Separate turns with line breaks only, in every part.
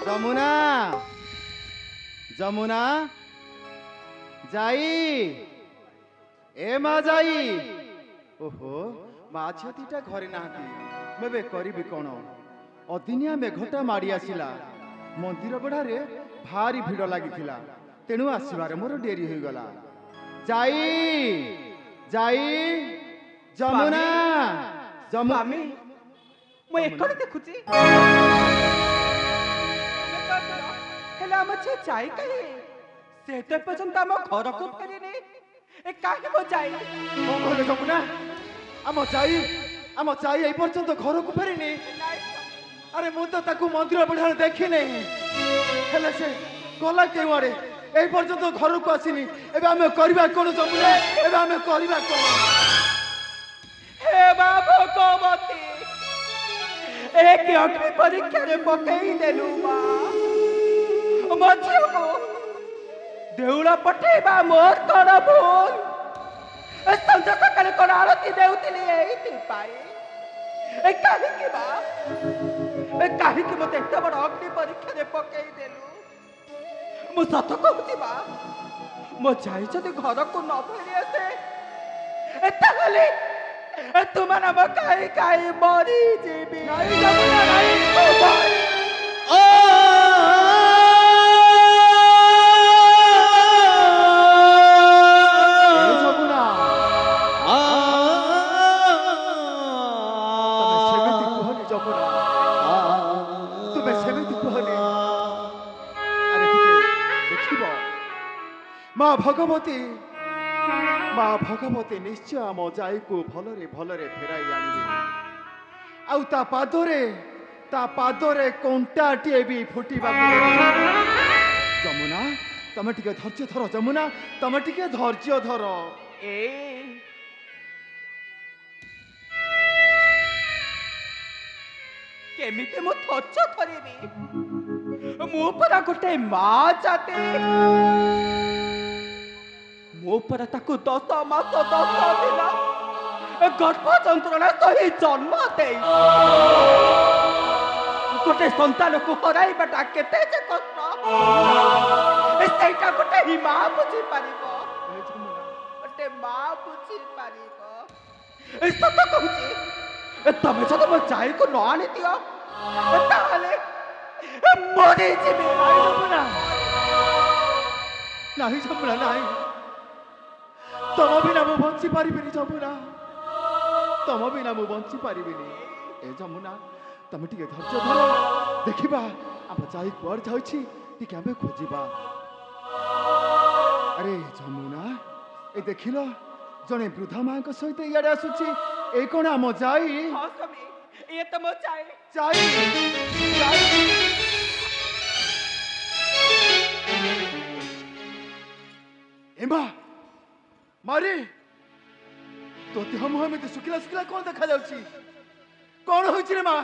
যমুনা যমুনা যাই এ মা যাই ওহো মা ଝିଅଟିଟା ଘରେ ନାହାନ୍ତି ମୁଁ ଏବେ କରିବି କ'ଣ ଅଦିନିଆ ମେଘଟା ମାଡ଼ି ଆସିଲା ମନ୍ଦିର ବେଢ଼ାରେ ଭାରି ଭିଡ଼ ଲାଗିଥିଲା ତେଣୁ ଆସିବାରେ ମୋର ଡେରି ହୋଇଗଲା ଯାଇ ଯାଇ ଯମୁନା
ସ୍ୱାମୀ ମୁଁ ଏକରେ ଦେଖୁଛି ହେଲେ ଆମ ଝିଅ ଯାଇ କାହିଁ ସେ ତ ଏପର୍ଯ୍ୟନ୍ତ ଆମ ଘରକୁ ଫେରିନି ଏ କାହିଁ ମୋ ଯାଇ
କ'ଣ କହିଲେ ଯମୁନା ଆମ ଯାଇ ଏଇ ପର୍ଯ୍ୟନ୍ତ ଘରକୁ ଫେରିନି ଆରେ ମୁଁ ତ ତାକୁ ମନ୍ଦିର ବେଢ଼ାରେ ଦେଖିନି ହେଲେ ସେ ଗଲା କେଉଁଆଡ଼େ এই পর্যন্ত ঘরକୁ আসিনি এবে আমি করিবা কোন যমুনা এবে আমি করিবা কোন
হে বাবা ভগবতী এক অগ্নি পরীক্ষারে পকাই দেলু মা মঝিও দেউಳ পঠেবা মোর কর ভুল সঞ্জ সকালে কোন আরতি দেউতিলি এইতি পাই এ কাহিকি মা এ কাহিকি মতে এত বড় অগ্নি পরীক্ষারে পকাই দেলু ମୁଁ ସତ କହୁଛି ମା ମୋ ଯାଇ ଯଦି ଘରକୁ ନ ଫେରି ଆସେ ତାହେଲେ ତୁମାନେ ଆମ କାହିଁ କାହିଁ ମରିଯିବି
ମା ଭଗବତୀ ନିଶ୍ଚୟ ଆମ ଯାଇକୁ ଭଲରେ ଭଲରେ ଫେରାଇ ଆଣିବେ ଆଉ ତା ପାଦରେ କଣ୍ଟାଟିଏ ବି ଫୁଟିବାକୁ ଯମୁନା ତମେ ଟିକେ ଧୈର୍ଯ୍ୟ ଧର ଯମୁନା ତମେ ଟିକେ ଧୈର୍ଯ୍ୟ ଧର
କେମିତି ମୁଁ ଧୈର୍ଯ୍ୟ ଧରିବି ମୁଁ ପରା ଗୋଟେ ମା ଜାତି ମୋ ପରେ ତାକୁ 10 ମାସ 10 ଦିନ ଗର୍ଭ ଯନ୍ତ୍ରଣା ସହି ଜନ୍ମ ଦେଇ ଗୋଟେ ସନ୍ତାନକୁ ହରାଇବାଟା କେତେ ଯେ କଷ୍ଟ ସେଇଟା ଗୋଟେ ହିଁ ମା ବୁଝିପାରିବ ଗୋଟେ ମା ବୁଝିପାରିବ ସତ କହୁଛି ତମେ ଯଦି ମୋ ଯାଇକୁ ନ ଆଣିଦିଅ ତାହେଲେ ମରିଯିବି
ନାହିଁ ଯମୁନା ନାହିଁ ତମ ବିନା ମୁଁ ବଞ୍ଚି ପାରିବିନି ଯମୁନା ତମ ବିନା ମୁଁ ବଞ୍ଚି ପାରିବିନି ଏ ଯମୁନା ତମେ ଟିକେ ଧୈର୍ଯ୍ୟ ଧର ଦେଖିବା ଆମ ଯାଇ କୁଆଡ଼େ ଯାଉଛି ଟିକେ ଆମେ ଖୋଜିବା ଆରେ ଯମୁନା ଏ ଦେଖିଲ ଜଣେ ବୃଦ୍ଧା ମାଙ୍କ ସହିତ ଇଆଡ଼େ ଆସୁଛି ଏଇ କ'ଣ ଆମ ଯାଇ
ଇଏ ତ ମୋ ଯାଇ
ଏମା ମାରି ତୋ ଦେହ ମୁହଁ ଏମିତି ଶୁଖିଲା ଶୁଖିଲା କ'ଣ ଦେଖାଯାଉଛି କ'ଣ ହୋଇଛି ରେ ମା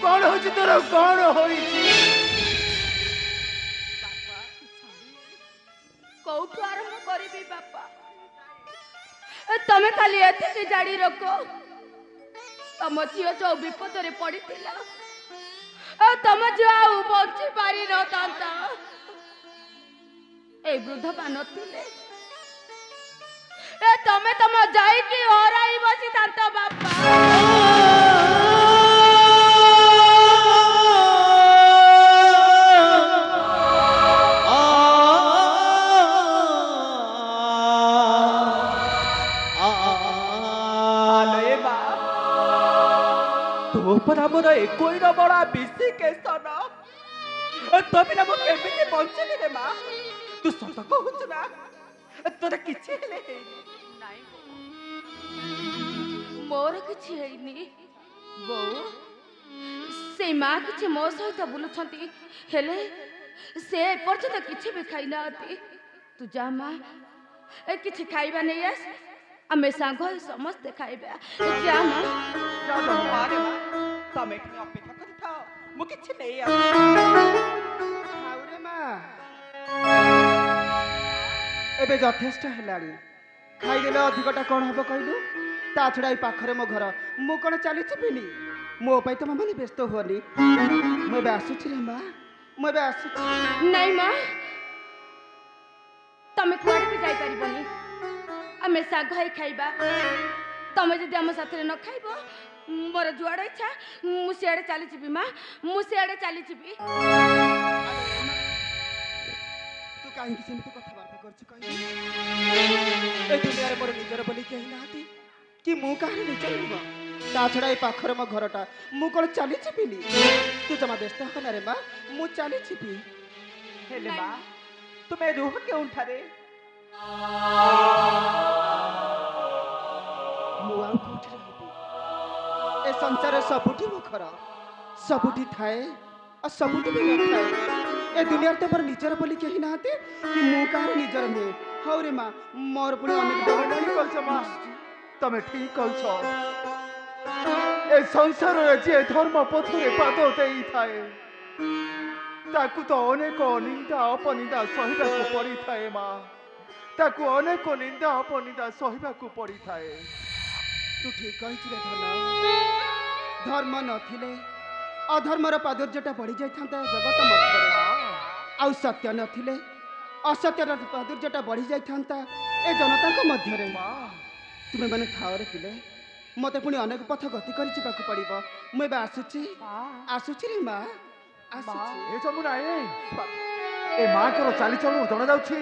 କ'ଣ ହୋଇଛି ତୋର କ'ଣ ହୋଇଛି
କୋଉଠୁ ଆରମ୍ଭ କରିବି ବାପା ତମେ ଖାଲି ଏତିକି ଜାଣି ରଖ ତମ ଝିଅ ଯୋଉ ବିପଦରେ ପଡ଼ିଥିଲା ଆଉ ତମ ଝିଅ ଆଉ ବଞ୍ଚି ପାରିନଥାନ୍ତା এই বৃদ্ধ নথিলে তুমি তম যাইকি হরাই বসিথান্ত বাপা
ଆମର ଏକୋଇର ବଡ ବିଶି କେଶନ ତମେ ନା ମୁଁ କେମିତି ବଞ୍ଚିବି ରେ ମା ତୁ ସତ କହୁଛୁ ନା ତୋର କିଛି ହେଲେ
ନାଇଁ ମୋର କିଛି ହେଇନି ବୋଉ ସେ ମା କିଛି ମୋ ସହିତ ବୁଲୁଛନ୍ତି ହେଲେ ସେ ଏପର୍ଯ୍ୟନ୍ତ କିଛି ବି ଖାଇନାହାନ୍ତି ତୁ ଯା ମା କିଛି ଖାଇବା ନେଇ ଆସ ଆମେ ସାଙ୍ଗ ହୋଇ ସମସ୍ତେ ଖାଇବା ଯା ମା
ତମେ ଟିକେ ଅପେକ୍ଷା କରିଥାଅ ମୁଁ କିଛି ନେଇ
ଏବେ ଯଥେଷ୍ଟ ହେଲାଣି
ଖାଇଦେଲେ ଅଧିକଟା କ'ଣ ହବ କହିଲୁ? ତା ଛଡ଼ା ଏଇ ପାଖରେ ମୋ ଘର, ମୁଁ କ'ଣ ଚାଲି ଯିବିନି? ମୋ ପାଇଁ ତମେ ମାନେ ବ୍ୟସ୍ତ ହୁଅନି। ମୁଁ ଏବେ ଆସୁଛି ରେ ମା, ମୁଁ ଏବେ ଆସୁଛି।
ନାଇଁ ମା, ତମେ କୁଆଡ଼େ ବି ଯାଇପାରିବନି। ଆମେ ଶାଗ ହେଇ ଖାଇବା। ତମେ ଯଦି ଆମ ସାଥିରେ ନ ଖାଇବ, ମୋର ଯୁଆଡ଼େ ଇଚ୍ଛା ମୁଁ ସିଆଡ଼େ ଚାଲିଯିବି ମା, ମୁଁ ସିଆଡ଼େ ଚାଲିଯିବି।
ତୁ କାହିଁକି ସେମିତି କଥାବାର୍ତ୍ତା କରୁଛୁ କହିଲୁ? ଏ ଦୁନିଆରେ ମୋର ନିଜର ବୋଲି କେହି ନାହାନ୍ତି କି ମୁଁ କାହାର ନିଜର ନୁହଁ। ତା ଛଡ଼ା ଏଇ ପାଖରେ ମୋ ଘରଟା, ମୁଁ କ'ଣ ଚାଲିଯିବିନି? ତୁ ଜମା ବ୍ୟସ୍ତ ହନା ରେ ମା, ମୁଁ ଚାଲିଯିବି। ହେଲେ ମା, ତୁମେ ରୁହ କେଉଁଠାରେ? ମୁଁ ଆଉ କୋଉଠି ରହିବି? ଏ ସଂସାର ସବୁଠି ମୋ ଘର, ସବୁଠି ଥାଏ ଆଉ ସବୁଠି ବି ନଥାଏ। ଏ ଦୁନିଆରେ ତ ମୋର ନିଜର ବୋଲି କେହି ନାହାନ୍ତି କି ମୁଁ କାହାର ନିଜର ନୁହେଁ। ହଉ ରେ ମା, ମୋର ପୁଣି ଅନେକ
ଠିକ କହୁଛ ମା, ତମେ ଠିକ କହୁଛ। ଏ ସଂସାରରେ ଯିଏ ଧର୍ମ ପଥରେ ପାଦ ଦେଇଥାଏ ତାକୁ ତ ଅନେକ ନିନ୍ଦା ଅପନିନ୍ଦା ସହିବାକୁ ପଡ଼ିଥାଏ ମା, ତାକୁ ଅନେକ ନିନ୍ଦା ଅପନିନ୍ଦା ସହିବାକୁ ପଡ଼ିଥାଏ।
ତୁ ଠିକ କହିଛୁ ରେ ଧନ। ଧର୍ମ ନଥିଲେ ଅଧର୍ମର ପ୍ରାଦୁର୍ଯ୍ୟଟା ବଢ଼ି ଯାଇଥାନ୍ତା ଜଗତ ମଧ୍ୟରେ, ଆଉ ସତ୍ୟ ନଥିଲେ ଅସତ୍ୟର ପ୍ରାଦୁର୍ଯ୍ୟଟା ବଢ଼ି ଯାଇଥାନ୍ତା ଏ ଜନତାଙ୍କ ମଧ୍ୟରେ। ତୁମେ ମାନେ ଥାଅରେ ପିଲେ, ମୋତେ ପୁଣି ଅନେକ ପଥ ଗତି କରି ଯିବାକୁ ପଡ଼ିବ। ମୁଁ ଏବେ ଆସୁଛି, ଆସୁଛି ରେ ମା, ଆସୁଛି।
ଏ ଯମୁନା, ଏ ମାଙ୍କର ଚାଲିଚଳନ ଜଣାଯାଉଛି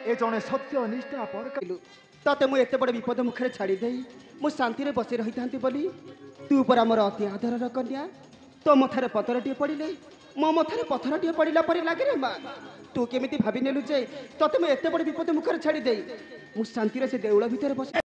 ଏ ଜଣେ ସତ୍ୟ ନିଷ୍ଠା ପରକା।
ତତେ ମୁଁ ଏତେ ବଡ଼ ବିପଦ ମୁଖରେ ଛାଡ଼ି ଦେଇ ମୁଁ ଶାନ୍ତିରେ ବସି ରହିଥାନ୍ତି ବୋଲି ତୁ ପରା ମୋର ଅତି ଆଦରର କନ୍ୟା। ତୋ ମଥାରେ ପଥରଟିଏ ପଡ଼ିଲେ ମୋ ମଥାରେ ପଥରଟିଏ ପଡ଼ିଲା ପରି ଲାଗେ ରେ ମା। ତୁ କେମିତି ଭାବି ନେଲୁ ଯେ ତତେ ମୁଁ ଏତେ ବଡ଼ ବିପଦ ମୁଖରେ ଛାଡ଼ି ଦେଇ ମୁଁ ଶାନ୍ତିରେ ସେ ଦେଉଳ ଭିତରେ ବସି